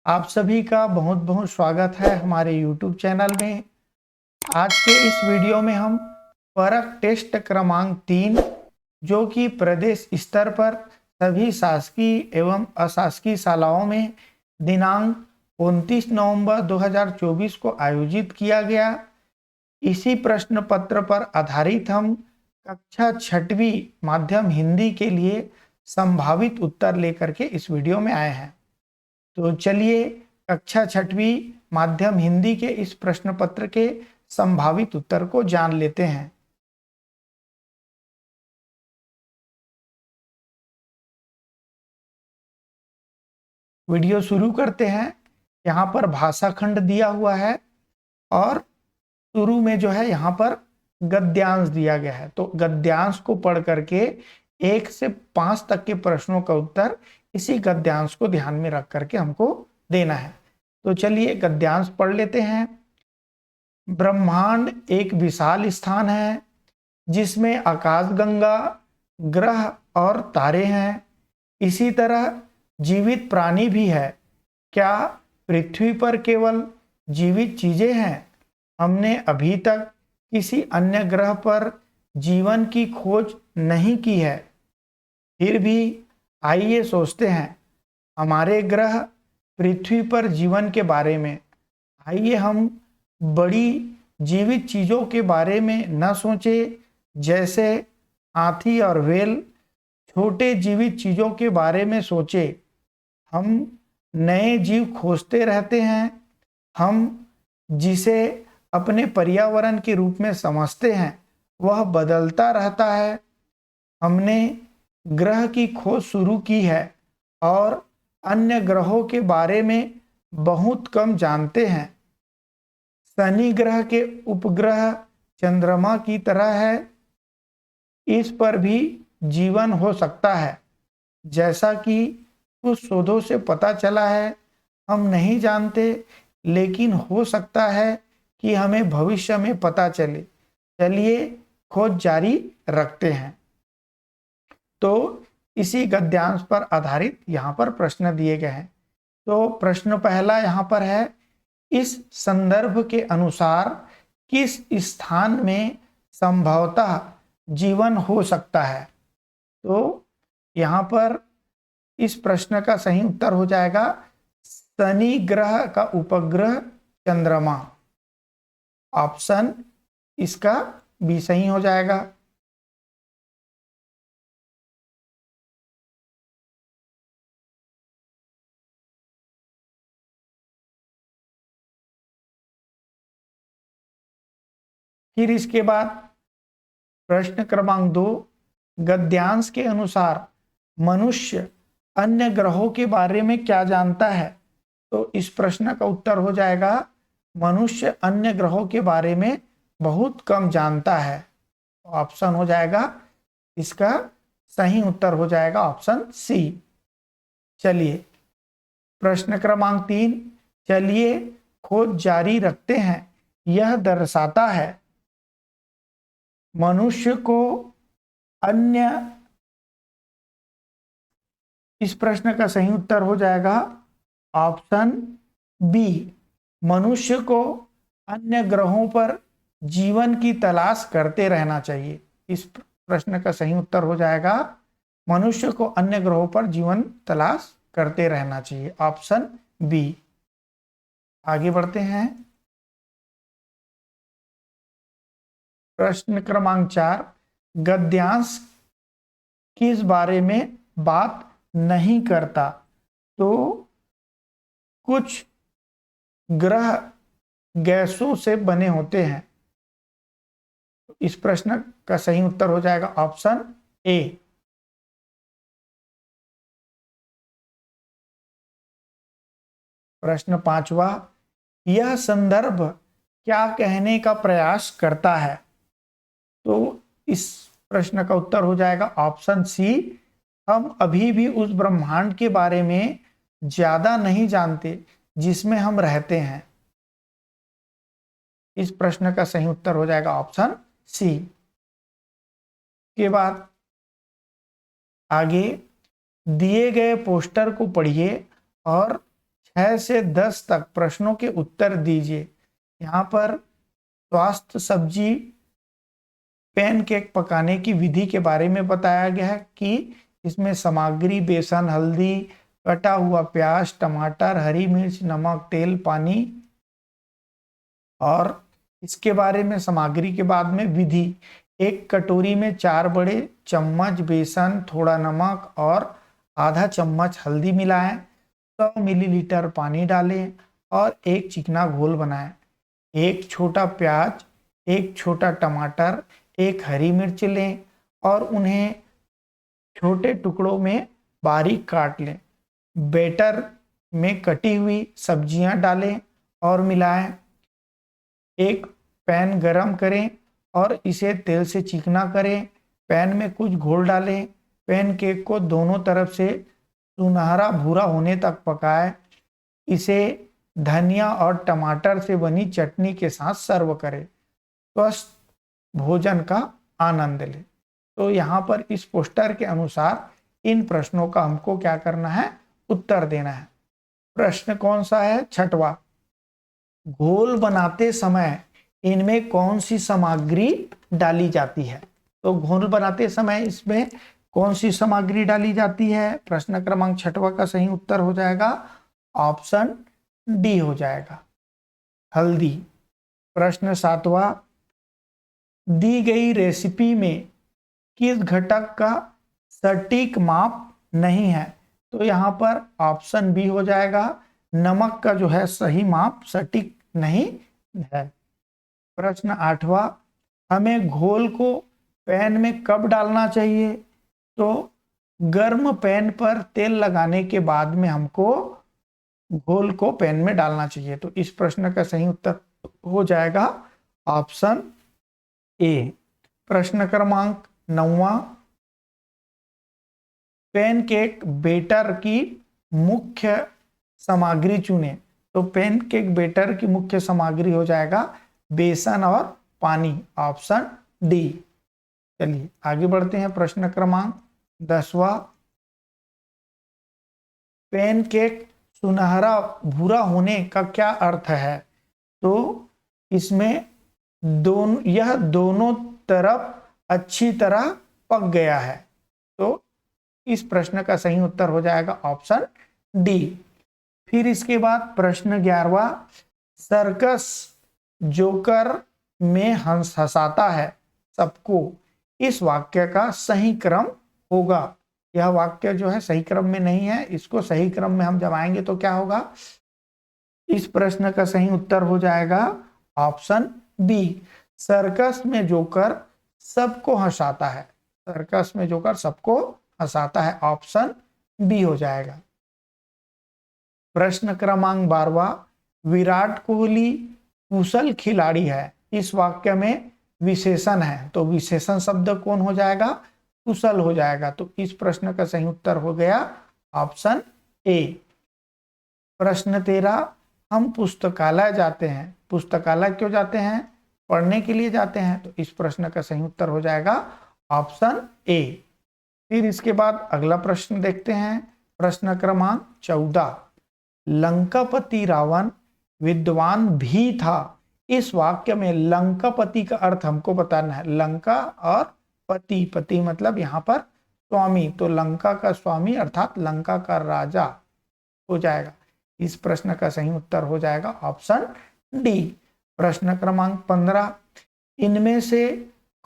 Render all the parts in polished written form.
आप सभी का बहुत बहुत स्वागत है हमारे YouTube चैनल में। आज के इस वीडियो में हम परख टेस्ट क्रमांक 3 जो कि प्रदेश स्तर पर सभी शासकीय एवं अशासकीय शालाओं में दिनांक 29 नवंबर 2024 को आयोजित किया गया। इसी प्रश्न पत्र पर आधारित हम कक्षा 6वीं माध्यम हिंदी के लिए संभावित उत्तर लेकर के इस वीडियो में आए हैं। तो चलिए कक्षा 6वीं माध्यम हिंदी के इस प्रश्न पत्र के संभावित उत्तर को जान लेते हैं। वीडियो शुरू करते हैं। यहाँ पर भाषा खंड दिया हुआ है और शुरू में जो है यहाँ पर गद्यांश दिया गया है। तो गद्यांश को पढ़ करके 1 से 5 तक के प्रश्नों का उत्तर इसी गद्यांश को ध्यान में रख करके हमको देना है। तो चलिए गद्यांश पढ़ लेते हैं। ब्रह्मांड एक विशाल स्थान है जिसमें आकाशगंगा, ग्रह और तारे हैं। इसी तरह जीवित प्राणी भी है। क्या पृथ्वी पर केवल जीवित चीजें हैं? हमने अभी तक किसी अन्य ग्रह पर जीवन की खोज नहीं की है। फिर भी आइए सोचते हैं हमारे ग्रह पृथ्वी पर जीवन के बारे में। आइए हम बड़ी जीवित चीजों के बारे में न सोचें, जैसे हाथी और व्हेल। छोटे जीवित चीजों के बारे में सोचें। हम नए जीव खोजते रहते हैं। हम जिसे अपने पर्यावरण के रूप में समझते हैं वह बदलता रहता है। हमने ग्रह की खोज शुरू की है और अन्य ग्रहों के बारे में बहुत कम जानते हैं। शनि ग्रह के उपग्रह चंद्रमा की तरह है। इस पर भी जीवन हो सकता है। जैसा कि कुछ शोधों से पता चला है, हम नहीं जानते, लेकिन हो सकता है कि हमें भविष्य में पता चले। चलिए खोज जारी रखते हैं। तो इसी गद्यांश पर आधारित यहाँ पर प्रश्न दिए गए हैं। तो प्रश्न पहला यहाँ पर है, इस संदर्भ के अनुसार किस स्थान में संभवतः जीवन हो सकता है? तो यहाँ पर इस प्रश्न का सही उत्तर हो जाएगा शनि ग्रह का उपग्रह चंद्रमा। ऑप्शन इसका भी सही हो जाएगा। फिर इसके बाद प्रश्न क्रमांक 2, गद्यांश के अनुसार मनुष्य अन्य ग्रहों के बारे में क्या जानता है? तो इस प्रश्न का उत्तर हो जाएगा मनुष्य अन्य ग्रहों के बारे में बहुत कम जानता है। ऑप्शन हो जाएगा इसका सही उत्तर हो जाएगा ऑप्शन सी। चलिए प्रश्न क्रमांक 3, चलिए खोज जारी रखते हैं। यह दर्शाता है मनुष्य को अन्य, इस प्रश्न का सही उत्तर हो जाएगा ऑप्शन बी। मनुष्य को अन्य ग्रहों पर जीवन की तलाश करते रहना चाहिए। इस प्रश्न का सही उत्तर हो जाएगा मनुष्य को अन्य ग्रहों पर जीवन तलाश करते रहना चाहिए। Option B. आगे बढ़ते हैं। प्रश्न क्रमांक 4, गद्यांश किस बारे में बात नहीं करता? तो कुछ ग्रह गैसों से बने होते हैं। इस प्रश्न का सही उत्तर हो जाएगा ऑप्शन ए। प्रश्न 5वां, यह संदर्भ क्या कहने का प्रयास करता है? तो इस प्रश्न का उत्तर हो जाएगा ऑप्शन सी। हम अभी भी उस ब्रह्मांड के बारे में ज्यादा नहीं जानते जिसमें हम रहते हैं। इस प्रश्न का सही उत्तर हो जाएगा ऑप्शन सी। के बाद आगे दिए गए पोस्टर को पढ़िए और 6 से 10 तक प्रश्नों के उत्तर दीजिए। यहाँ पर स्वास्थ्य सब्जी पैनकेक पकाने की विधि के बारे में बताया गया है कि इसमें सामग्री बेसन, हल्दी, कटा हुआ प्याज, टमाटर, हरी मिर्च, नमक, तेल, पानी। और इसके बारे में सामग्री के बाद में विधि, एक कटोरी में 4 बड़े चम्मच बेसन, थोड़ा नमक और आधा चम्मच हल्दी मिलाएं। 100 मिलीलीटर पानी डालें और एक चिकना घोल बनाएं। एक छोटा प्याज, एक छोटा टमाटर, एक हरी मिर्च लें और उन्हें छोटे टुकड़ों में बारीक काट लें। बैटर में कटी हुई सब्जियां डालें और मिलाएं। एक पैन गरम करें और इसे तेल से चिकना करें। पैन में कुछ घोल डालें। पैन केक को दोनों तरफ से सुनहरा भूरा होने तक पकाएं। इसे धनिया और टमाटर से बनी चटनी के साथ सर्व करें। स्वस्थ भोजन का आनंद लें। तो यहाँ पर इस पोस्टर के अनुसार इन प्रश्नों का हमको क्या करना है, उत्तर देना है। प्रश्न कौन सा है? 6वां, घोल बनाते समय इनमें कौन सी सामग्री डाली जाती है? तो घोल बनाते समय इसमें कौन सी सामग्री डाली जाती है? प्रश्न क्रमांक 6वां का सही उत्तर हो जाएगा ऑप्शन डी हो जाएगा, हल्दी। प्रश्न 7वां, दी गई रेसिपी में किस घटक का सटीक माप नहीं है? तो यहाँ पर ऑप्शन बी हो जाएगा, नमक का जो है सही माप सटीक नहीं है। प्रश्न 8वां, हमें घोल को पैन में कब डालना चाहिए? तो गर्म पैन पर तेल लगाने के बाद में हमको घोल को पैन में डालना चाहिए। तो इस प्रश्न का सही उत्तर हो जाएगा ऑप्शन ए। प्रश्न क्रमांक 9वां, पैनकेक बैटर की मुख्य सामग्री चुने। तो पैनकेक बैटर की मुख्य सामग्री हो जाएगा बेसन और पानी, ऑप्शन डी। चलिए आगे बढ़ते हैं। प्रश्न क्रमांक 10वां, पैनकेक सुनहरा भूरा होने का क्या अर्थ है? तो इसमें यह दोनों तरफ अच्छी तरह पक गया है। तो इस प्रश्न का सही उत्तर हो जाएगा ऑप्शन डी। फिर इसके बाद प्रश्न 11वां, सर्कस जोकर में हंस हंसाता है सबको, इस वाक्य का सही क्रम होगा। यह वाक्य जो है सही क्रम में नहीं है, इसको सही क्रम में हम जमाएंगे तो क्या होगा? इस प्रश्न का सही उत्तर हो जाएगा ऑप्शन बी, सर्कस में जोकर सबको हंसाता है। सर्कस में जोकर सबको हंसाता है, ऑप्शन बी हो जाएगा। प्रश्न क्रमांक 12वां, विराट कोहली कुशल खिलाड़ी है, इस वाक्य में विशेषण है। तो विशेषण शब्द कौन हो जाएगा? कुशल हो जाएगा। तो इस प्रश्न का सही उत्तर हो गया ऑप्शन ए। प्रश्न 13, हम पुस्तकालय जाते हैं। पुस्तकालय क्यों जाते हैं? पढ़ने के लिए जाते हैं। तो इस प्रश्न का सही उत्तर हो जाएगा ऑप्शन ए। फिर इसके बाद अगला प्रश्न देखते हैं। प्रश्न क्रमांक 14, लंकापति रावण विद्वान भी था, इस वाक्य में लंकापति का अर्थ हमको बताना है। लंका और पति, पति मतलब यहाँ पर स्वामी, तो लंका का स्वामी अर्थात लंका का राजा हो जाएगा। इस प्रश्न का सही उत्तर हो जाएगा ऑप्शन डी। प्रश्न क्रमांक 15, इनमें से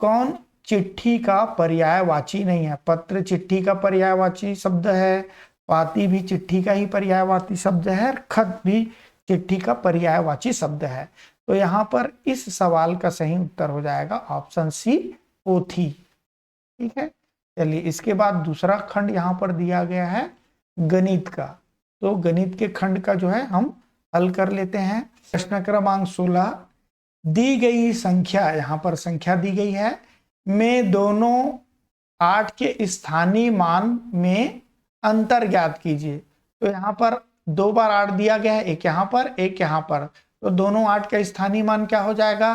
कौन चिट्ठी का पर्यायवाची नहीं है? पत्र चिट्ठी का पर्यायवाची शब्द है, पाती भी चिट्ठी का ही पर्यायवाची शब्द है, खत भी चिट्ठी का पर्यायवाची शब्द है। तो यहाँ पर इस सवाल का सही उत्तर हो जाएगा ऑप्शन सी, पोथी। ठीक है, चलिए इसके बाद दूसरा खंड यहाँ पर दिया गया है गणित का। तो गणित के खंड का जो है हम हल कर लेते हैं। प्रश्न क्रमांक 16, दी गई संख्या, यहाँ पर संख्या दी गई है, में दोनों 8 के स्थानीय मान में अंतर ज्ञात कीजिए। तो यहाँ पर 2 बार 8 दिया गया है, एक यहाँ पर एक यहाँ पर। तो दोनों 8 का स्थानीय मान क्या हो जाएगा?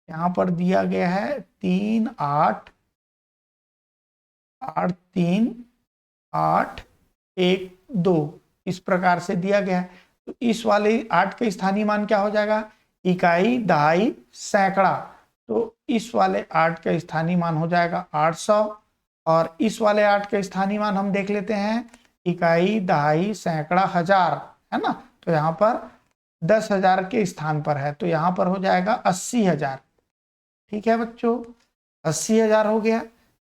यहाँ पर दिया गया है 3 8 8 3 8 1 2, इस प्रकार से दिया गया है। तो इस वाले 8 का स्थानीय मान क्या हो जाएगा, इकाई, दहाई, सैकड़ा। तो इस वाले 8 का स्थानीय मान हो जाएगा 800, और इस वाले 8 का स्थानीय मान हम देख लेते हैं, इकाई, दहाई, सैकड़ा, हजार, है ना। तो यहाँ पर 10,000 के स्थान पर है, तो यहाँ पर हो जाएगा 80,000। ठीक है बच्चों, 80,000 हो गया।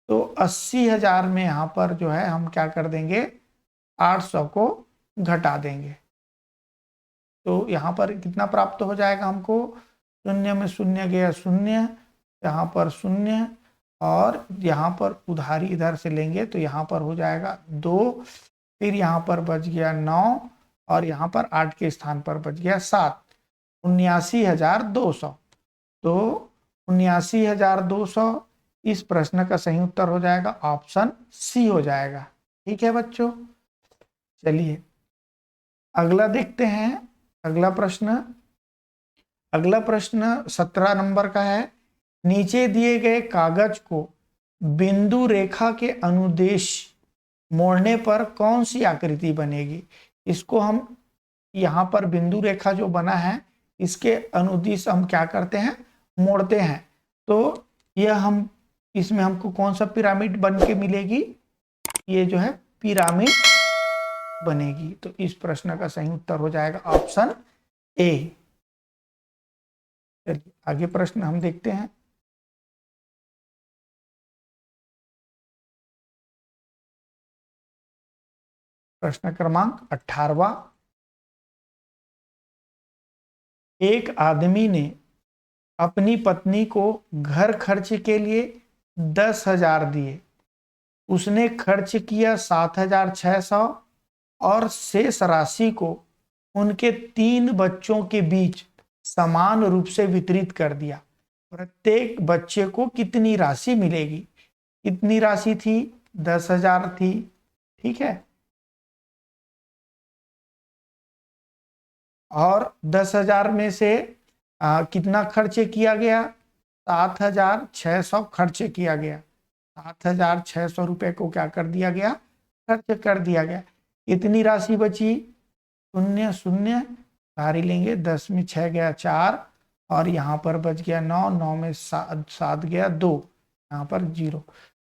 तो 80,000 में यहाँ पर जो है हम क्या कर देंगे, 800 को घटा देंगे। तो यहाँ पर कितना प्राप्त हो जाएगा हमको, शून्य में शून्य गया शून्य, यहाँ पर शून्य, और यहाँ पर उधारी इधर से लेंगे तो यहाँ पर हो जाएगा 2, फिर यहाँ पर बच गया 9, और यहाँ पर 8 के स्थान पर बच गया 7, 79,200। तो 79,200 इस प्रश्न का सही उत्तर हो जाएगा ऑप्शन सी हो जाएगा। ठीक है बच्चों, चलिए अगला देखते हैं। अगला प्रश्न 17 नंबर का है। नीचे दिए गए कागज को बिंदु रेखा के अनुदेश मोड़ने पर कौन सी आकृति बनेगी। इसको हम यहाँ पर बिंदु रेखा जो बना है इसके अनुदिश हम क्या करते हैं, मोड़ते हैं। तो यह हम इसमें हमको कौन सा पिरामिड बन के मिलेगी, ये जो है पिरामिड बनेगी। तो इस प्रश्न का सही उत्तर हो जाएगा ऑप्शन ए। चलिए आगे प्रश्न हम देखते हैं। प्रश्न क्रमांक 18वां। एक आदमी ने अपनी पत्नी को घर खर्च के लिए 10,000 दिए। उसने खर्च किया 7,600 और शेष राशि को उनके 3 बच्चों के बीच समान रूप से वितरित कर दिया। प्रत्येक बच्चे को कितनी राशि मिलेगी। कितनी राशि थी, 10,000 थी। ठीक है, और 10,000 में से कितना खर्च किया गया, 7,600 खर्च किया गया। 7,600 रुपए को क्या कर दिया गया, खर्च कर दिया गया। इतनी राशि बची, शून्य शून्य सारी लेंगे, 10 में 6 गया 4, और यहाँ पर बच गया 9, 9 में 7 गया 2, यहाँ पर 0।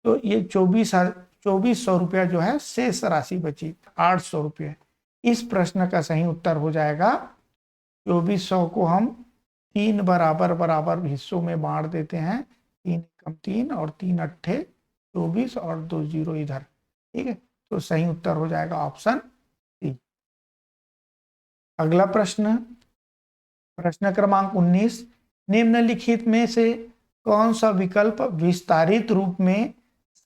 तो ये 2400 रुपया जो है शेष राशि बची, 800 रुपये। इस प्रश्न का सही उत्तर हो जाएगा 2400 को हम 3 बराबर बराबर हिस्सों में बांट देते हैं, 3 कम 3 और 3 अट्ठे 24 और 2 0 इधर। ठीक है, तो सही उत्तर हो जाएगा ऑप्शन सी। अगला प्रश्न, प्रश्न क्रमांक 19। निम्नलिखित में से कौन सा विकल्प विस्तारित रूप में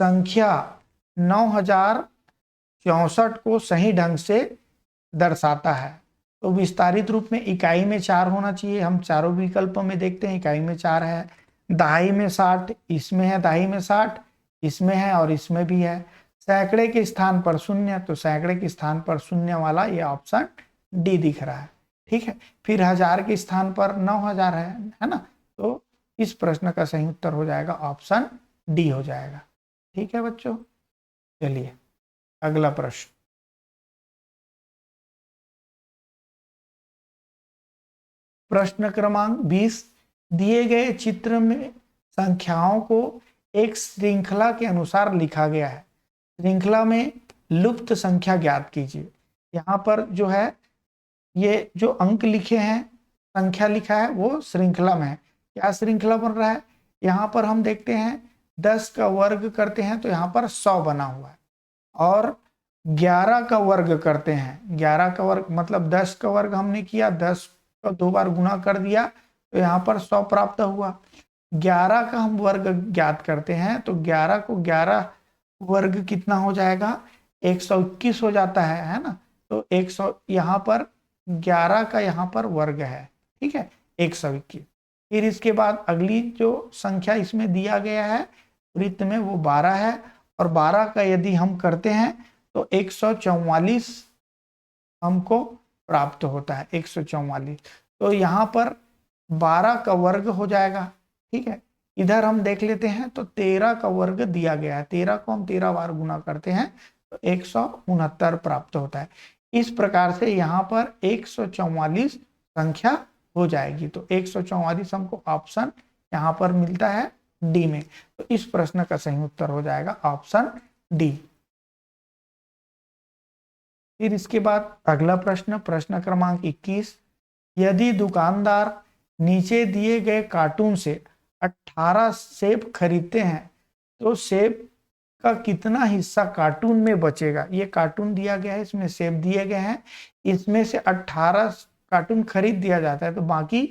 संख्या 9,064 को सही ढंग से दर्शाता है। तो विस्तारित रूप में इकाई में 4 होना चाहिए। हम चारों विकल्पों में देखते हैं, इकाई में 4 है, दहाई में 60, इसमें है दहाई में 60, इसमें है और इसमें भी है। सैकड़े के स्थान पर 0, तो सैकड़े के स्थान पर 0 वाला ये ऑप्शन डी दिख रहा है। ठीक है, फिर हजार के स्थान पर 9,000 है ना। तो इस प्रश्न का सही उत्तर हो जाएगा ऑप्शन डी हो जाएगा। ठीक है बच्चों, चलिए अगला प्रश्न। प्रश्न क्रमांक 20। दिए गए चित्र में संख्याओं को एक श्रृंखला के अनुसार लिखा गया है। श्रृंखला में लुप्त संख्या ज्ञात कीजिए। यहाँ पर जो है ये जो अंक लिखे हैं, संख्या लिखा है, वो श्रृंखला में है। क्या श्रृंखला बन रहा है, यहाँ पर हम देखते हैं 10 का वर्ग करते हैं तो यहाँ पर 100 बना हुआ है, और 11 का वर्ग करते हैं, 11 का वर्ग मतलब 10 का वर्ग हमने किया, 10 का 2 बार गुना कर दिया तो यहाँ पर 100 प्राप्त हुआ। 11 का हम वर्ग ज्ञात करते हैं तो 11 को 11 वर्ग कितना हो जाएगा, 121 हो जाता है ना। तो 100 यहाँ पर 11 का यहाँ पर वर्ग है। ठीक है, 121। फिर इसके बाद अगली जो संख्या इसमें दिया गया है वृत्त में वो 12 है, और 12 का यदि हम करते हैं तो 144 हमको प्राप्त होता है, 144। तो यहाँ पर 12 का वर्ग हो जाएगा। ठीक है, इधर हम देख लेते हैं तो 13 का वर्ग दिया गया है, 13 को हम 13 बार गुना करते हैं तो 169 प्राप्त होता है। इस प्रकार से यहाँ पर 144 संख्या हो जाएगी। तो 144 हमको ऑप्शन यहाँ पर मिलता है डी में। तो इस प्रश्न का सही उत्तर हो जाएगा ऑप्शन डी। फिर इसके बाद अगला प्रश्न, प्रश्न क्रमांक 21, यदि दुकानदार नीचे दिए गए कार्टून से 18 सेब खरीदते हैं तो सेब का कितना हिस्सा कार्टून में बचेगा। ये कार्टून दिया गया है, इसमें सेब दिए गए हैं, इसमें से 18 कार्टून खरीद दिया जाता है तो बाकी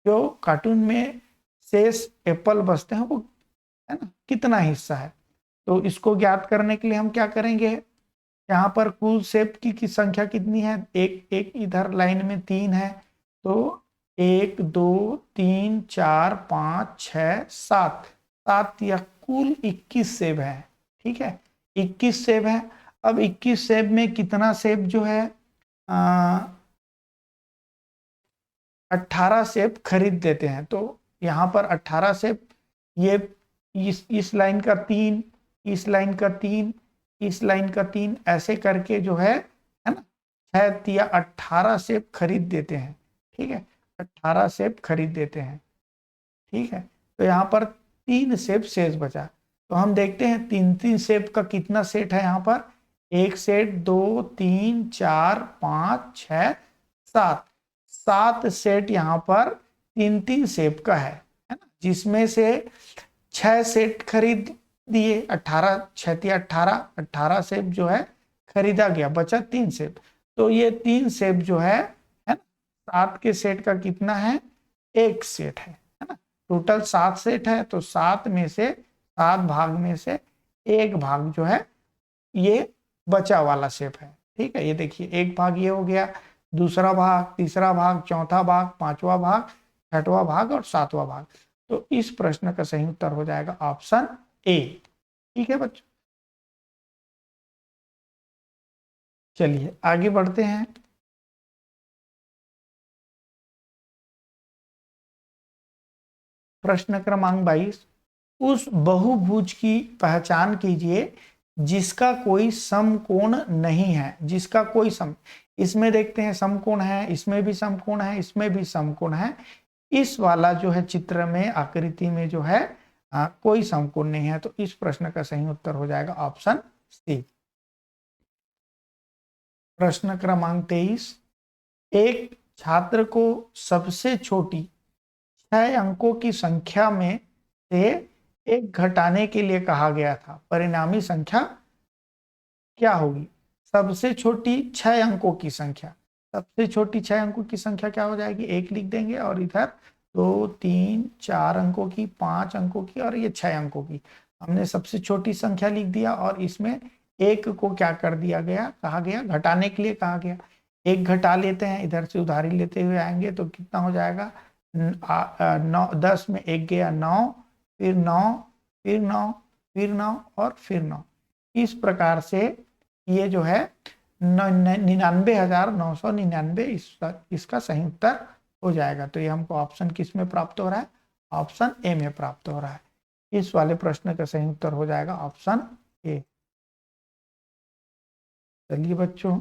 जो कार्टून में शेष एप्पल बचते हैं वो है ना कितना हिस्सा है। तो इसको ज्ञात करने के लिए हम क्या करेंगे, यहाँ पर कुल सेब की संख्या कितनी है, एक एक इधर लाइन में 3 है, तो 1 2 3 4 5 6 7 7 या कुल 21 सेब है। ठीक है, 21 सेब है। अब 21 सेब में कितना सेब जो है 18 सेब खरीद देते हैं। तो यहाँ पर 18 सेब, ये इस लाइन का 3, इस लाइन का 3, इस लाइन का 3, ऐसे करके जो है ना 6 या 18 सेब खरीद देते हैं। ठीक है, 18 सेब खरीद देते हैं। ठीक है, तो यहाँ पर 3 सेब शेष बचा। तो हम देखते हैं 3 सेब का कितना सेट है। यहाँ पर 1 सेट, 2 3 4 5 6 7, 7 सेट यहाँ पर 3 सेब का है ना, जिसमें से 6 सेट खरीद दिए, 18 6 18, 18 सेब जो है खरीदा गया, बचा 3 सेब। तो ये 3 सेब जो है ना 7 के सेट का कितना है, 1 सेट है ना। टोटल 7 सेट है, तो 7 में से 7 भाग में से 1 भाग जो है ये बचा वाला सेब है। ठीक है, ये देखिए 1 भाग ये हो गया, दूसरा भाग, तीसरा भाग, चौथा भाग, 5वां भाग, 6वां भाग और 7वां भाग। तो इस प्रश्न का सही उत्तर हो जाएगा ऑप्शन ए। ठीक है बच्चों, चलिए आगे बढ़ते हैं। प्रश्न क्रमांक 22, उस बहुभुज की पहचान कीजिए जिसका कोई समकोण नहीं है। जिसका कोई इसमें देखते हैं समकोण है, इसमें भी समकोण है, इसमें भी समकोण है। इस वाला जो है चित्र में, आकृति में जो है कोई समकोण नहीं है। तो इस प्रश्न का सही उत्तर हो जाएगा ऑप्शन सी। प्रश्न क्रमांक 23, एक छात्र को सबसे छोटी 6 अंकों की संख्या में से एक घटाने के लिए कहा गया था, परिणामी संख्या क्या होगी। सबसे छोटी 6 अंकों की संख्या, सबसे छोटी 6 अंकों की संख्या क्या हो जाएगी, 1 लिख देंगे और इधर 2 3 4 अंकों की, 5 अंकों की और ये 6 अंकों की। हमने सबसे छोटी संख्या लिख दिया और इसमें 1 को क्या कर दिया गया, कहा गया घटाने के लिए कहा गया। 1 घटा लेते हैं, इधर से उधारी लेते हुए आएंगे तो कितना हो जाएगा, 9, 10 में 1 गया 9, फिर 9, फिर 9, फिर 9 और फिर 9। इस प्रकार से ये जो है 99,999 इसका सही उत्तर हो जाएगा। तो ये हमको ऑप्शन किस में प्राप्त हो रहा है, ऑप्शन ए में प्राप्त हो रहा है। इस वाले प्रश्न का सही उत्तर हो जाएगा ऑप्शन ए। चलिए बच्चों,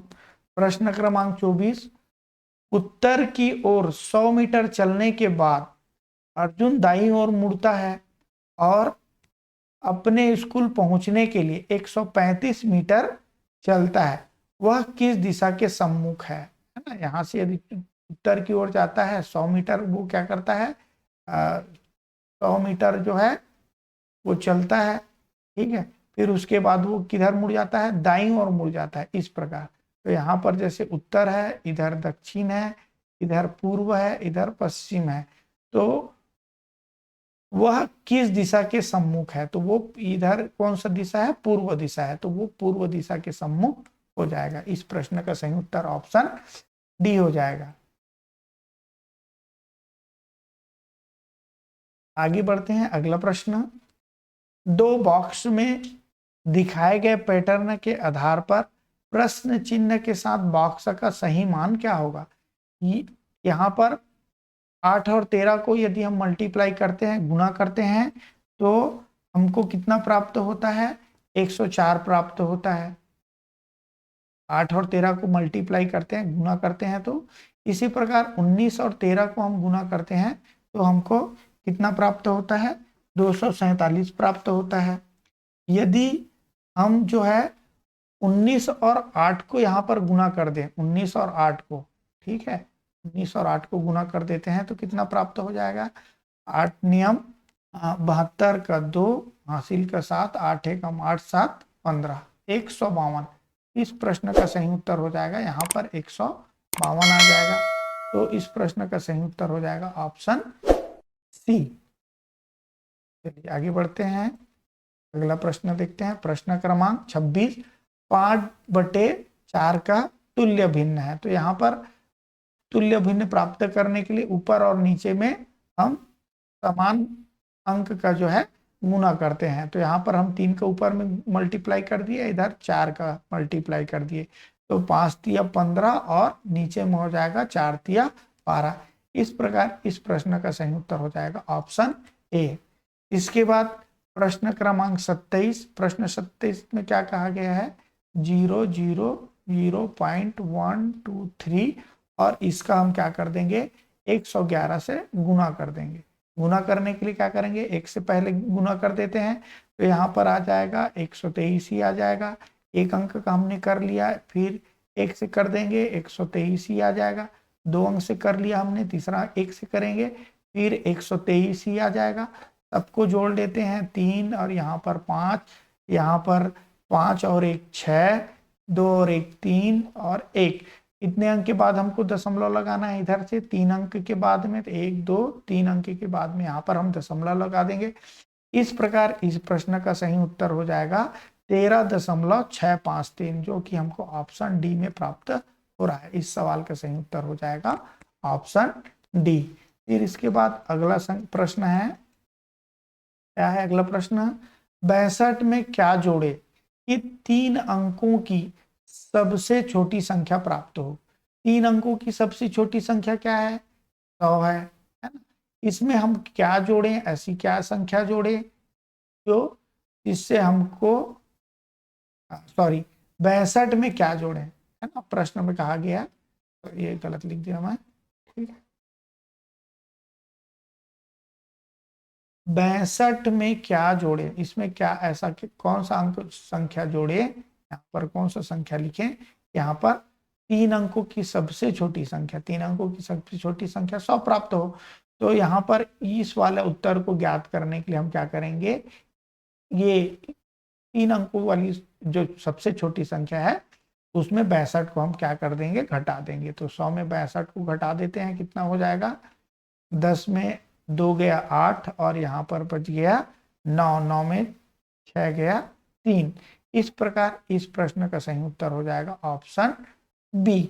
प्रश्न क्रमांक 24, उत्तर की ओर 100 मीटर चलने के बाद अर्जुन दाईं ओर मुड़ता है और अपने स्कूल पहुंचने के लिए 135 मीटर चलता है। वह किस दिशा के सम्मुख है ना। यहाँ से यदि उत्तर की ओर जाता है 100 मीटर, वो क्या करता है 100 मीटर जो है वो चलता है। ठीक है, फिर उसके बाद वो किधर मुड़ जाता है, दाईं ओर मुड़ जाता है, इस प्रकार। तो यहाँ पर जैसे उत्तर है, इधर दक्षिण है, इधर पूर्व है, इधर पश्चिम है, तो वह किस दिशा के सम्मुख है। तो वो इधर कौन सा दिशा है, पूर्व दिशा है, तो वो पूर्व दिशा के सम्मुख हो जाएगा। इस प्रश्न का सही उत्तर ऑप्शन डी हो जाएगा। आगे बढ़ते हैं, अगला प्रश्न, 2 बॉक्स में दिखाए गए पैटर्न के आधार पर प्रश्न चिन्ह के साथ बॉक्स का सही मान क्या होगा। यहाँ पर 8 और 13 को यदि हम मल्टीप्लाई करते हैं, गुणा करते हैं, तो हमको कितना प्राप्त होता है, 104 प्राप्त होता है। 8 और 13 को मल्टीप्लाई करते हैं, गुना करते हैं, तो इसी प्रकार 19 और 13 को हम गुना करते हैं तो हमको कितना प्राप्त होता है, 247 प्राप्त होता है। यदि हम जो है 19 और 8 को यहाँ पर गुना कर दें, 19 और 8 को, ठीक है, 19 और 8 को गुना कर देते हैं तो कितना प्राप्त हो जाएगा, 8 नियम 72 का 2 हासिल का 7, 8 एकम 8 7 15, 152। इस प्रश्न का सही उत्तर हो जाएगा यहाँ पर 152 आ जाएगा। तो इस प्रश्न का सही उत्तर हो जाएगा ऑप्शन सी। चलिए आगे बढ़ते हैं, अगला प्रश्न देखते हैं। प्रश्न क्रमांक 26, 5/4 का तुल्य भिन्न है। तो यहाँ पर तुल्य भिन्न प्राप्त करने के लिए ऊपर और नीचे में हम समान अंक का जो है गुना करते हैं। तो यहाँ पर हम 3 का ऊपर में मल्टीप्लाई कर दिए, इधर 4 का मल्टीप्लाई कर दिए, तो 5 तिया 15 और नीचे में हो जाएगा 4 तिया 12। इस प्रकार इस प्रश्न का सही उत्तर हो जाएगा ऑप्शन ए। इसके बाद प्रश्न क्रमांक 27, प्रश्न 27 में क्या कहा गया है, 0 0 0.123 और इसका हम क्या कर देंगे, 111 से गुना कर देंगे। गुना करने के लिए क्या करेंगे, 1 से पहले गुना कर देते हैं, तो यहाँ पर आ जाएगा 123 ही आ जाएगा। एक अंक का हमने कर लिया, फिर 1 से कर देंगे 123 ही आ जाएगा। 2 अंक से कर लिया हमने, तीसरा 1 से करेंगे फिर 123 ही आ जाएगा। सबको जोड़ लेते हैं, 3 और यहाँ पर 5, यहाँ पर 5 और 1 6, 2 और 1 3 और 1, इतने अंक के बाद हमको दशमलव लगाना है। इधर से 3 अंक के बाद में, तो 1 2 3 अंक के बाद में यहाँ पर हम दशमलव लगा देंगे। इस प्रकार इस प्रश्न का सही उत्तर हो जाएगा 13.653, जो कि हमको ऑप्शन डी में प्राप्त हो रहा है। इस सवाल का सही उत्तर हो जाएगा ऑप्शन डी। फिर इसके बाद अगला प्रश्न है, क्या है अगला प्रश्न, 62 में क्या जोड़े कि 3 अंकों की सबसे छोटी संख्या प्राप्त हो। 3 अंकों की सबसे छोटी संख्या क्या है, 100 है ना। इसमें हम क्या जोड़ें, ऐसी क्या संख्या जोड़े जो इससे हमको, सॉरी 62 में क्या जोड़े, है ना, प्रश्न में कहा गया, तो ये गलत लिख दिया मैं, ठीक है। 62 में क्या जोड़े, इसमें क्या ऐसा कि कौन सा अंक संख्या जोड़े, यहाँ पर कौन सा संख्या लिखें, यहाँ पर 3 अंकों की सबसे छोटी संख्या, 3 अंकों की सबसे छोटी संख्या 100 प्राप्त हो। तो यहाँ पर इस वाले उत्तर को ज्ञात करने के लिए हम क्या करेंगे, ये 3 अंकों वाली जो सबसे छोटी संख्या है उसमें 62 को हम क्या कर देंगे, घटा देंगे। तो 100 में 62 को घटा देते हैं, कितना हो जाएगा, 10 में 2 गया 8 और यहाँ पर बच गया 9, 9 में 6 गया 3। इस प्रकार इस प्रश्न का सही उत्तर हो जाएगा ऑप्शन बी,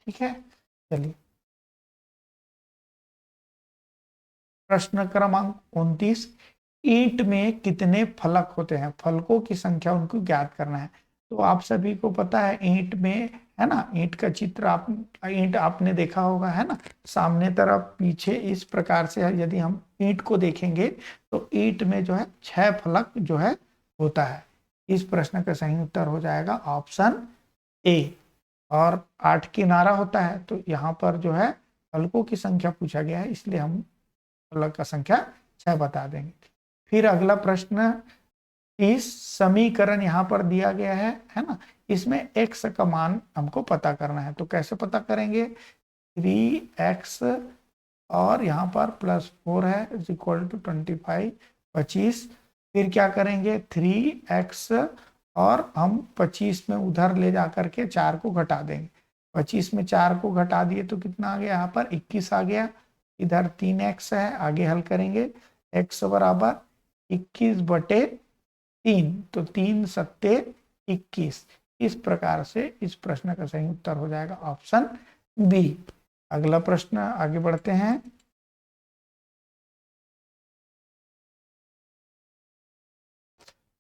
ठीक है। चलिए प्रश्न क्रमांक 29, ईंट में कितने फलक होते हैं, फलकों की संख्या उनको ज्ञात करना है। तो आप सभी को पता है ईंट में, है ना, ईंट का चित्र आप ईंट आपने देखा होगा, है ना, सामने तरफ पीछे इस प्रकार से यदि हम ईंट को देखेंगे तो ईंट में जो है 6 फलक जो है होता है। इस प्रश्न का सही उत्तर हो जाएगा ऑप्शन ए। और 8 किनारा होता है, तो यहाँ पर जो है फलकों की संख्या पूछा गया है, इसलिए हम फलक का संख्या 6 बता देंगे। फिर अगला प्रश्न, इस समीकरण यहाँ पर दिया गया है ना, इसमें x का मान हमको पता करना है। तो कैसे पता करेंगे, 3x और यहाँ पर +4 है इज इक्वल टू 25, 25। फिर क्या करेंगे, 3x और हम 25 में उधर ले जा करके 4 को घटा देंगे। 25 में 4 को घटा दिए तो कितना आ गया, यहाँ पर 21 आ गया। इधर 3x है, आगे हल करेंगे, x बराबर 21/3, तो 3 सत्ते 21। इस प्रकार से इस प्रश्न का सही उत्तर हो जाएगा ऑप्शन बी। अगला प्रश्न आगे बढ़ते हैं।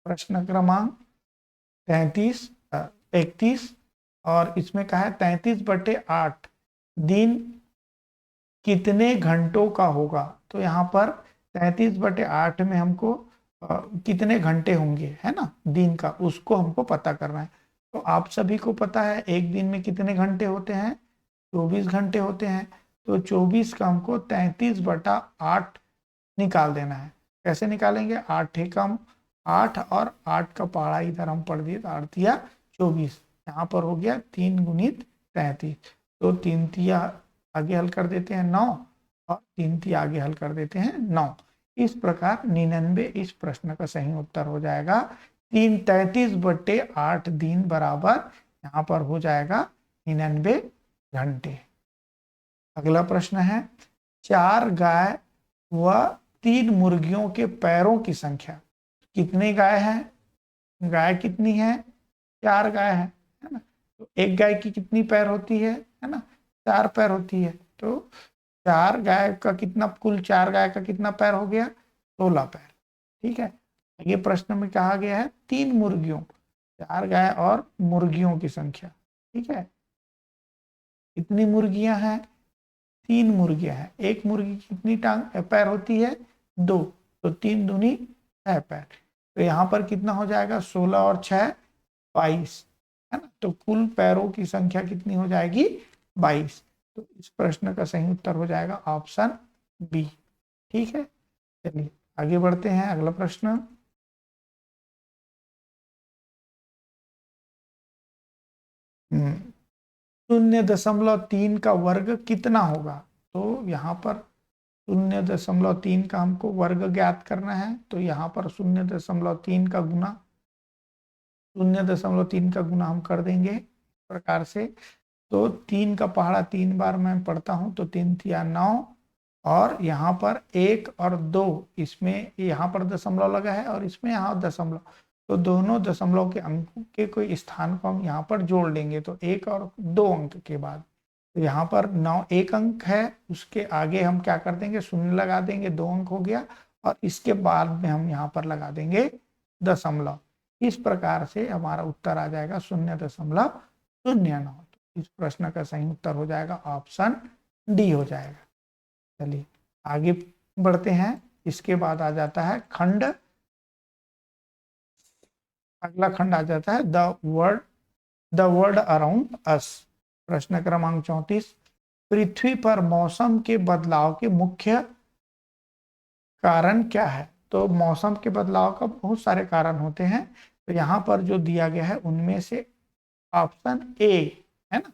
प्रश्न क्रमांक 31 और इसमें कहा है 33/8 दिन कितने घंटों का होगा। तो यहाँ पर 33/8 में हमको कितने घंटे होंगे, है ना, दिन का, उसको हमको पता करना है। तो आप सभी को पता है एक दिन में कितने घंटे होते हैं, 24 घंटे होते हैं। तो 24 का हमको 33/8 निकाल देना है। कैसे निकालेंगे, 8 एकम 8 और 8 का पहाड़ा इधर हम पढ़ दिए, 8 या 24, यहाँ पर हो गया 3 गुणित 33। तो 3 तिया आगे हल कर देते हैं 9 और 3 तिया आगे हल कर देते हैं 9। इस प्रकार 99 इस प्रश्न का सही उत्तर हो जाएगा। 33/8 दिन बराबर यहाँ पर हो जाएगा 99 घंटे। अगला प्रश्न है, 4 गाय व 3 मुर्गियों के पैरों की संख्या। कितने गाय हैं, गाय कितनी है, 4 गाय है ना। तो एक गाय की कितनी पैर होती है ना, 4 पैर होती है। तो 4 गाय का कितना, कुल 4 गाय का कितना पैर हो गया, 16 पैर। ठीक है। ये प्रश्न में कहा गया है 3 मुर्गियों, 4 गाय और मुर्गियों की संख्या। ठीक है, कितनी मुर्गियां हैं, 3 मुर्गियां हैं। एक मुर्गी की कितनी पैर होती है, 2, तो 3 दूनी 6 पैर। तो यहाँ पर कितना हो जाएगा, 16 और 6 22, है ना। तो कुल पैरों की संख्या कितनी हो जाएगी, 22। तो इस प्रश्न का सही उत्तर हो जाएगा ऑप्शन बी। ठीक है, चलिए आगे बढ़ते हैं। अगला प्रश्न, हम्म 0.3 का वर्ग कितना होगा। तो यहाँ पर 0.3 का हमको वर्ग ज्ञात करना है। तो यहाँ पर 0.3 का गुना, 0.3 का गुना हम कर देंगे इस प्रकार से। तो 3 का पहाड़ा 3 बार मैं पढ़ता हूँ, तो 3 तिया 9, और यहाँ पर 1 और 2, इसमें यहाँ पर दशमलव लगा है और इसमें यहाँ दशमलव, तो दोनों दशमलव के अंकों के कोई स्थान को हम यहाँ पर जोड़ लेंगे। तो 1 और 2 अंक के बाद, तो यहाँ पर 9 एक अंक है, उसके आगे हम क्या कर देंगे, शून्य लगा देंगे, 2 अंक हो गया, और इसके बाद में हम यहाँ पर लगा देंगे दशमलव। इस प्रकार से हमारा उत्तर आ जाएगा 0.09। इस प्रश्न का सही उत्तर हो जाएगा ऑप्शन डी हो जाएगा। चलिए आगे बढ़ते हैं। इसके बाद आ जाता है खंड, अगला खंड आ जाता है द वर्ल्ड अराउंड अस। प्रश्न क्रमांक 34, पृथ्वी पर मौसम के बदलाव के मुख्य कारण क्या है। तो मौसम के बदलाव का बहुत सारे कारण होते हैं। तो यहाँ पर जो दिया गया है उनमें से ऑप्शन ए है ना,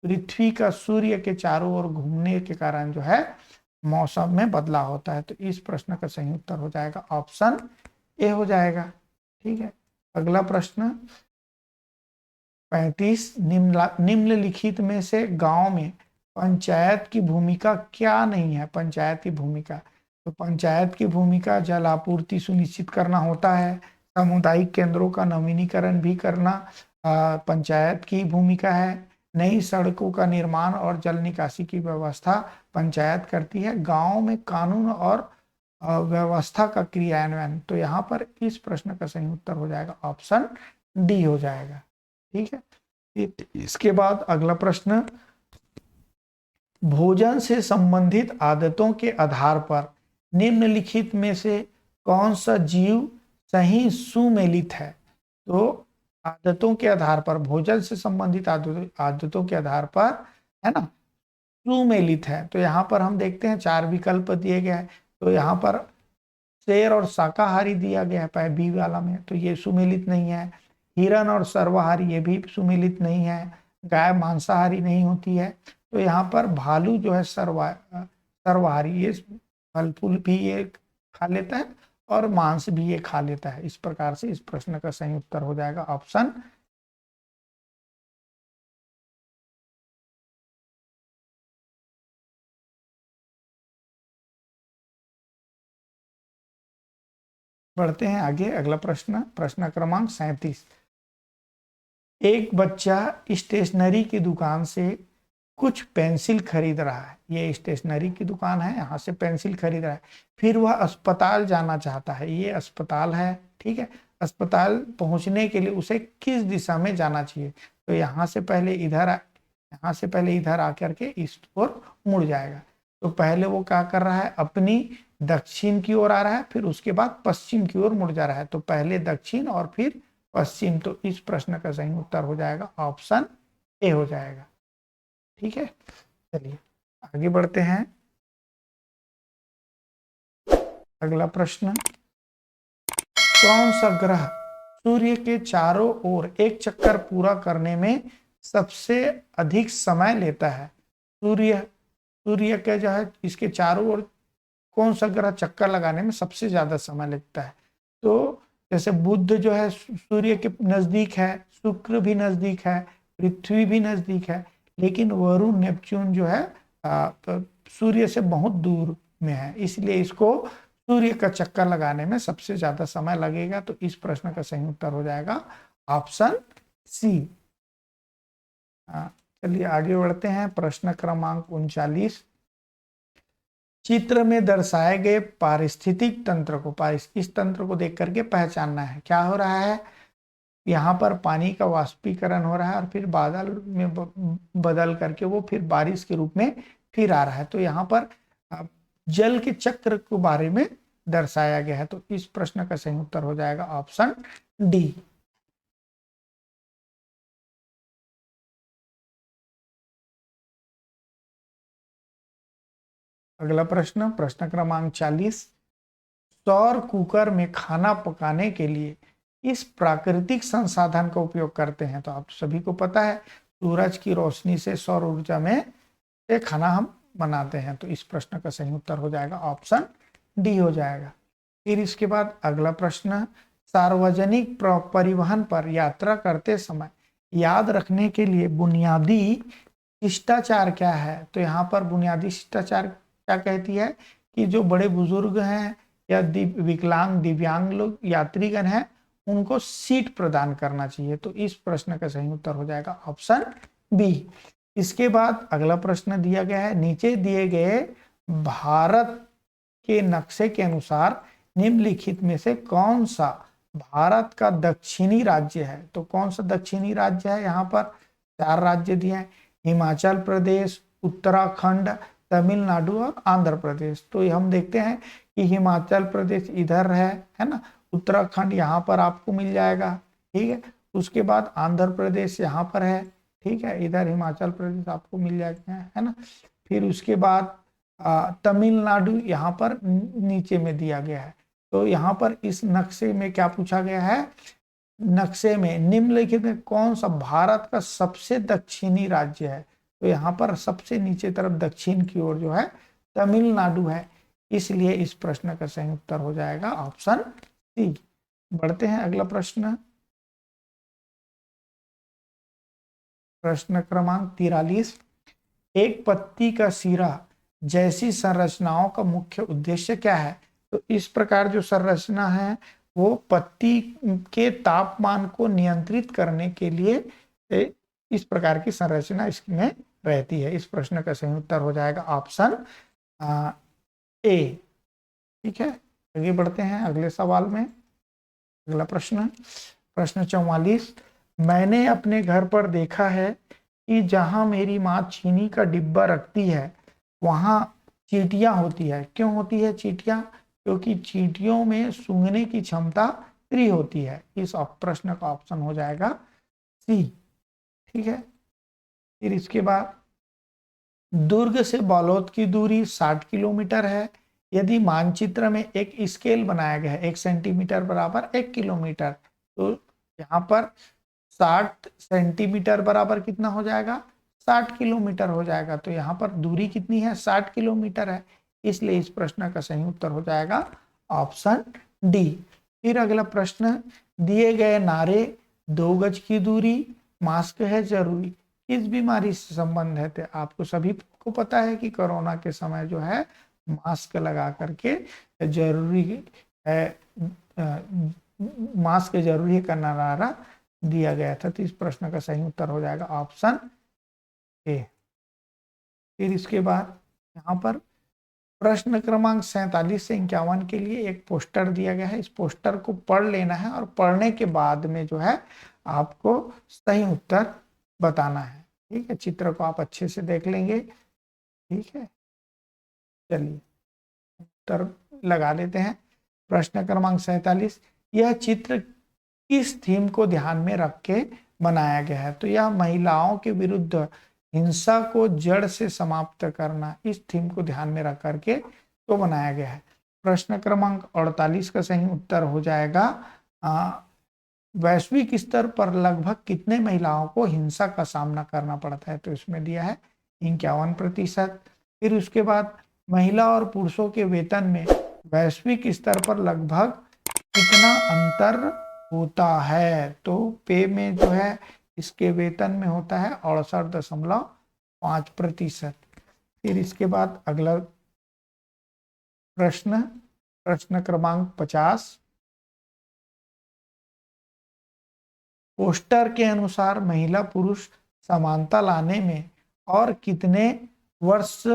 पृथ्वी का सूर्य के चारों ओर घूमने के कारण जो है मौसम में बदलाव होता है। तो इस प्रश्न का सही उत्तर हो जाएगा ऑप्शन ए हो जाएगा। ठीक है, अगला प्रश्न 35, निम्नलिखित में से गांव में पंचायत की भूमिका क्या नहीं है। पंचायत की भूमिका, तो पंचायत की भूमिका जल आपूर्ति सुनिश्चित करना होता है, सामुदायिक केंद्रों का नवीनीकरण भी करना पंचायत की भूमिका है, नई सड़कों का निर्माण और जल निकासी की व्यवस्था पंचायत करती है, गांव में कानून और व्यवस्था का क्रियान्वयन। तो यहाँ पर इस प्रश्न का सही उत्तर हो जाएगा ऑप्शन डी हो जाएगा। ठीक है, इसके बाद अगला प्रश्न, भोजन से संबंधित आदतों के आधार पर निम्नलिखित में से कौन सा जीव सही सुमेलित है। तो आदतों के आधार पर, भोजन से संबंधित आदतों के आधार पर, है ना, सुमेलित है। तो यहाँ पर हम देखते हैं 4 विकल्प दिए गए हैं। तो यहाँ पर शेर और शाकाहारी दिया गया है बी वाला में, तो ये सुमेलित नहीं है। हिरण और सर्वाहारी, ये भी सुमेलित नहीं है। गाय मांसाहारी नहीं होती है। तो यहाँ पर भालू जो है सर्वाहारी, ये फल फूल भी ये खा लेता है और मांस भी ये खा लेता है। इस प्रकार से इस प्रश्न का सही उत्तर हो जाएगा ऑप्शन बढ़ते हैं आगे। अगला प्रश्न, प्रश्न क्रमांक 37, एक बच्चा स्टेशनरी की दुकान से कुछ पेंसिल खरीद रहा है। ये स्टेशनरी की दुकान है, यहाँ से पेंसिल खरीद रहा है। फिर वह अस्पताल जाना चाहता है, ये अस्पताल है। ठीक है, अस्पताल पहुंचने के लिए उसे किस दिशा में जाना चाहिए। तो यहाँ से पहले इधर आकर के इस ओर मुड़ जाएगा। तो पहले वो क्या कर रहा है, अपनी दक्षिण की ओर आ रहा है, फिर उसके बाद पश्चिम की ओर मुड़ जा रहा है। तो पहले दक्षिण और फिर पश्चिम। तो इस प्रश्न का सही उत्तर हो जाएगा ऑप्शन ए हो जाएगा। ठीक है, चलिए आगे बढ़ते हैं। अगला प्रश्न, कौन सा ग्रह सूर्य के चारों ओर एक चक्कर पूरा करने में सबसे अधिक समय लेता है? सूर्य सूर्य के जो है इसके चारों ओर कौन सा ग्रह चक्कर लगाने में सबसे ज्यादा समय लगता है? तो जैसे बुध जो है सूर्य के नजदीक है, शुक्र भी नजदीक है, पृथ्वी भी नजदीक है, लेकिन वरुण नेपच्यून जो है तो सूर्य से बहुत दूर में है, इसलिए इसको सूर्य का चक्कर लगाने में सबसे ज्यादा समय लगेगा। तो इस प्रश्न का सही उत्तर हो जाएगा ऑप्शन सी। चलिए आगे बढ़ते हैं। प्रश्न क्रमांक 39, चित्र में दर्शाए गए पारिस्थितिक तंत्र को, इस तंत्र को देख करके पहचानना है। क्या हो रहा है, यहाँ पर पानी का वाष्पीकरण हो रहा है और फिर बादल में बदल करके वो फिर बारिश के रूप में फिर आ रहा है। तो यहाँ पर जल के चक्र के बारे में दर्शाया गया है। तो इस प्रश्न का सही उत्तर हो जाएगा ऑप्शन डी। अगला प्रश्न, प्रश्न क्रमांक 40, सौर कुकर में खाना पकाने के लिए इस प्राकृतिक संसाधन का उपयोग करते हैं? तो आप सभी को पता है सूरज की रोशनी से सौर ऊर्जा में से खाना हम बनाते हैं। तो इस प्रश्न का सही उत्तर हो जाएगा ऑप्शन डी हो जाएगा। फिर इसके बाद अगला प्रश्न, सार्वजनिक परिवहन पर यात्रा करते समय याद रखने के लिए बुनियादी शिष्टाचार क्या है? तो यहाँ पर बुनियादी शिष्टाचार क्या कहती है कि जो बड़े बुजुर्ग हैं या विकलांग दिव्यांग लोग यात्रीगण हैं उनको सीट प्रदान करना चाहिए। तो इस प्रश्न का सही उत्तर हो जाएगा ऑप्शन बी। इसके बाद अगला प्रश्न दिया गया है, नीचे दिए गए भारत के नक्शे के अनुसार निम्नलिखित में से कौन सा भारत का दक्षिणी राज्य है? तो कौन सा दक्षिणी राज्य है? यहाँ पर 4 राज्य दिए हैं, हिमाचल प्रदेश, उत्तराखंड, तमिलनाडु और आंध्र प्रदेश। तो हम देखते हैं कि हिमाचल प्रदेश इधर है ना, उत्तराखंड यहाँ पर आपको मिल जाएगा, ठीक है। उसके बाद आंध्र प्रदेश यहाँ पर है, ठीक है, इधर हिमाचल प्रदेश आपको मिल जाएगा, है ना। फिर उसके बाद तमिलनाडु यहाँ पर नीचे में दिया गया है। तो यहाँ पर इस नक्शे में क्या पूछा गया है, नक्शे में निम्नलिखित में कौन सा भारत का सबसे दक्षिणी राज्य है? तो यहाँ पर सबसे नीचे तरफ दक्षिण की ओर जो है तमिलनाडु है, इसलिए इस प्रश्न का सही उत्तर हो जाएगा ऑप्शन सी। बढ़ते हैं अगला प्रश्न, प्रश्न क्रमांक 43, एक पत्ती का सिरा जैसी संरचनाओं का मुख्य उद्देश्य क्या है? तो इस प्रकार जो संरचना है वो पत्ती के तापमान को नियंत्रित करने के लिए इस प्रकार की संरचना इसमें रहती है। इस प्रश्न का सही उत्तर हो जाएगा ऑप्शन ए। ठीक है, आगे बढ़ते हैं अगले सवाल में। अगला प्रश्न, प्रश्न 44, मैंने अपने घर पर देखा है कि जहां मेरी माँ चीनी का डिब्बा रखती है वहां चींटियां होती है। क्यों होती है चींटियां? क्योंकि चींटियों में सूंघने की क्षमता 3 होती है। इस प्रश्न का ऑप्शन हो जाएगा सी। ठीक है, फिर इसके बाद दुर्ग से बालोद की दूरी 60 किलोमीटर है। यदि मानचित्र में एक स्केल बनाया गया है 1 सेंटीमीटर बराबर 1 किलोमीटर, तो यहाँ पर 60 सेंटीमीटर बराबर कितना हो जाएगा? 60 किलोमीटर हो जाएगा। तो यहाँ पर दूरी कितनी है? 60 किलोमीटर है, इसलिए इस प्रश्न का सही उत्तर हो जाएगा ऑप्शन डी। फिर अगला प्रश्न, दिए गए नारे 2 गज की दूरी, मास्क है जरूरी, किस बीमारी से संबंध है? तो आपको सभी को पता है कि कोरोना के समय जो है मास्क लगा करके जरूरी है, मास्क जरूरी का नारा दिया गया था। तो इस प्रश्न का सही उत्तर हो जाएगा ऑप्शन ए। फिर इसके बाद यहाँ पर प्रश्न क्रमांक 47 से 51 के लिए एक पोस्टर दिया गया है। इस पोस्टर को पढ़ लेना है और पढ़ने के बाद में जो है आपको सही उत्तर बताना है। ठीक है, चित्र को आप अच्छे से देख लेंगे। ठीक है, चलिए उत्तर लगा लेते हैं। प्रश्न क्रमांक 47, यह चित्र किस थीम को ध्यान में रख के बनाया गया है? तो यह महिलाओं के विरुद्ध हिंसा को जड़ से समाप्त करना, इस थीम को ध्यान में रख करके तो बनाया गया है। प्रश्न क्रमांक 48 का सही उत्तर हो जाएगा वैश्विक स्तर पर लगभग कितने महिलाओं को हिंसा का सामना करना पड़ता है? तो इसमें दिया है 51%। फिर उसके बाद महिला और पुरुषों के वेतन में वैश्विक स्तर पर लगभग कितना अंतर होता है? तो पे में जो है इसके वेतन में होता है 68.5%। फिर इसके बाद अगला प्रश्न क्रमांक 50। पोस्टर के अनुसार महिला पुरुष समानता लाने में और कितने वर्ष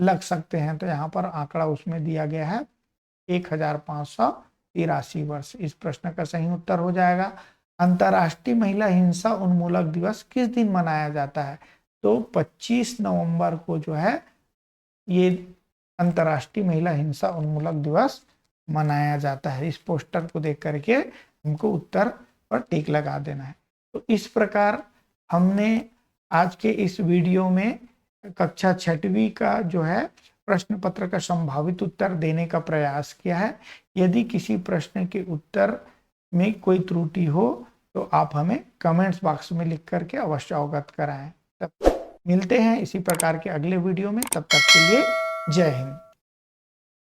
लग सकते हैं? तो यहाँ पर आंकड़ा उसमें दिया गया है 1583 वर्ष। इस प्रश्न का सही उत्तर हो जाएगा अंतर्राष्ट्रीय महिला हिंसा उन्मूलक दिवस किस दिन मनाया जाता है? तो 25 नवंबर को जो है ये अंतर्राष्ट्रीय महिला हिंसा उन्मूलक दिवस मनाया जाता है। इस पोस्टर को देख करके हमको उत्तर पर टिक लगा देना है। तो इस प्रकार हमने आज के इस वीडियो में कक्षा 6वीं का जो है प्रश्न पत्र का संभावित उत्तर देने का प्रयास किया है। यदि किसी प्रश्न के उत्तर में कोई त्रुटि हो तो आप हमें कमेंट्स बॉक्स में लिख करके अवश्य अवगत कराएं। तब मिलते हैं इसी प्रकार के अगले वीडियो में, तब तक के लिए जय हिंद।